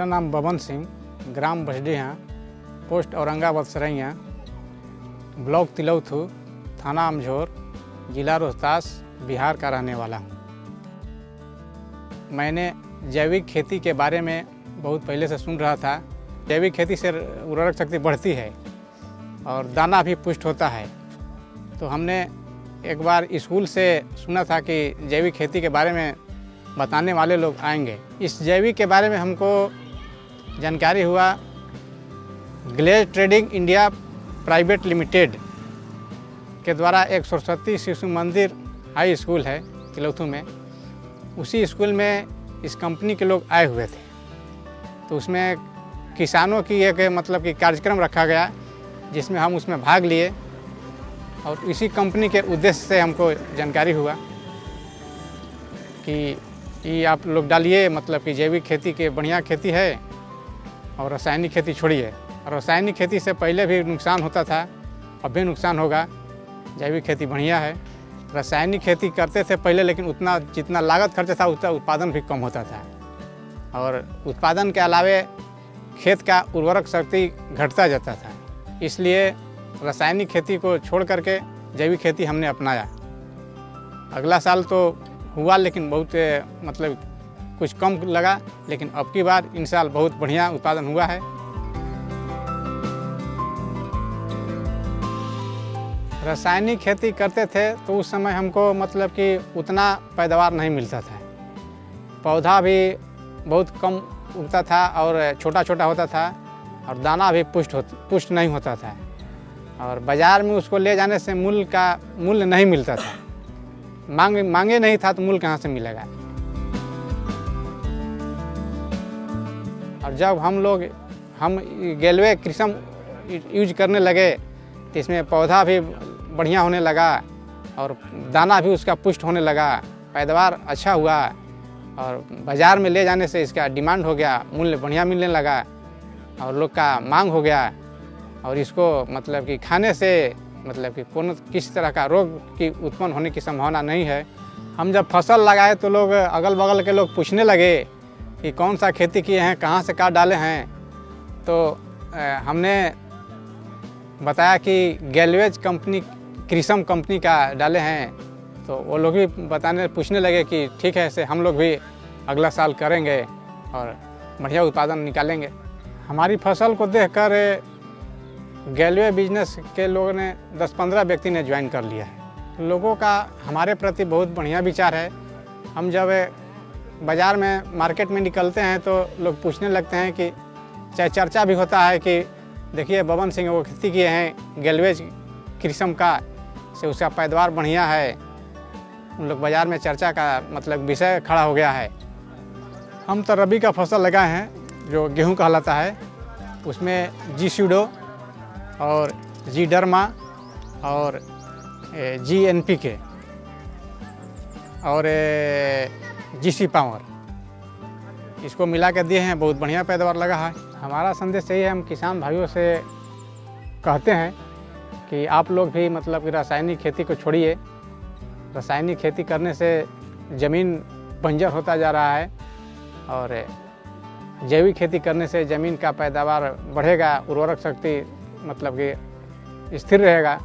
मेरा नाम बबन सिंह, ग्राम Basdiha, post Aurangabad Saraiya, block Tilouthu, थाना अमझोर, जिला रोहतास, बिहार का रहने वाला हूँ। मैंने जैविक खेती के बारे में बहुत पहले से सुन रहा था। जैविक खेती से उर्वरक शक्ति बढ़ती है और दाना भी पुष्ट होता है। तो हमने एक बार स्कूल से सुना था कि जैविक खेती के बारे में बताने वाले लोग आएंगे। इस जैविक के बारे में हमको जानकारी हुआ glaze trading India private limited के द्वारा एक सरस्वती शिशु मंदिर हाई स्कूल है तिलौथू में। उसी स्कूल में इस कंपनी के लोग आए हुए थे। तो उसमें किसानों की एक मतलब कि कार्यक्रम रखा गया, जिसमें हम उसमें भाग लिए और इसी कंपनी के उद्देश्य से हमको जानकारी हुआ कि ये आप लोग डालिए, मतलब कि जैविक खेती के बढ़िया खेती है और रासायनिक खेती छोड़िए। और रासायनिक खेती से पहले भी नुकसान होता था, अब भी नुकसान होगा। जैविक खेती बढ़िया है। रासायनिक खेती करते थे पहले, लेकिन उतना जितना लागत खर्च था उतना उत्पादन भी कम होता था और उत्पादन के अलावे खेत का उर्वरक शक्ति घटता जाता था। इसलिए रासायनिक खेती को छोड़ करके जैविक खेती हमने अपनाया। अगला साल तो हुआ, लेकिन बहुत मतलब कुछ कम लगा, लेकिन अब की बार इन साल बहुत बढ़िया उत्पादन हुआ है। रासायनिक खेती करते थे तो उस समय हमको मतलब कि उतना पैदावार नहीं मिलता था। पौधा भी बहुत कम उगता था और छोटा छोटा होता था और दाना भी पुष्ट नहीं होता था और बाज़ार में उसको ले जाने से मूल्य नहीं मिलता था। मांगे नहीं था तो मूल्य कहाँ से मिलेगा। और जब हम गैल्वे कृषम यूज करने लगे तो इसमें पौधा भी बढ़िया होने लगा और दाना भी उसका पुष्ट होने लगा, पैदावार अच्छा हुआ और बाज़ार में ले जाने से इसका डिमांड हो गया, मूल्य बढ़िया मिलने लगा और लोग का मांग हो गया। और इसको मतलब कि खाने से मतलब कि किसी तरह का रोग की उत्पन्न होने की संभावना नहीं है। हम जब फसल लगाए तो लोग अगल बगल के लोग पूछने लगे कि कौन सा खेती किए हैं, कहाँ से खाद डाले हैं। तो हमने बताया कि गैल्वेज कंपनी कृषम कंपनी का डाले हैं। तो वो लोग भी पूछने लगे कि ठीक है, ऐसे हम लोग भी अगला साल करेंगे और बढ़िया उत्पादन निकालेंगे। हमारी फसल को देखकर गैल्वे बिजनेस के लोगों ने 10-15 व्यक्ति ने ज्वाइन कर लिया है। लोगों का हमारे प्रति बहुत बढ़िया विचार है। हम जब बाज़ार में मार्केट में निकलते हैं तो लोग पूछने लगते हैं कि चाहे चर्चा भी होता है कि देखिए बबन सिंह वो खेती किए हैं गैल्वेज कृषम का, से उसका पैदावार बढ़िया है। उन लोग बाज़ार में चर्चा का मतलब विषय खड़ा हो गया है। हम तो रबी का फसल लगाए हैं जो गेहूं कहलाता है। उसमें जी सूडो और जी डर्मा और जी NPK और GC पावर, इसको मिला के दिए हैं। बहुत बढ़िया पैदावार लगा है। हमारा संदेश यही है, हम किसान भाइयों से कहते हैं कि आप लोग भी मतलब कि रासायनिक खेती को छोड़िए। रासायनिक खेती करने से ज़मीन बंजर होता जा रहा है और जैविक खेती करने से ज़मीन का पैदावार बढ़ेगा, उर्वरक शक्ति मतलब कि स्थिर रहेगा।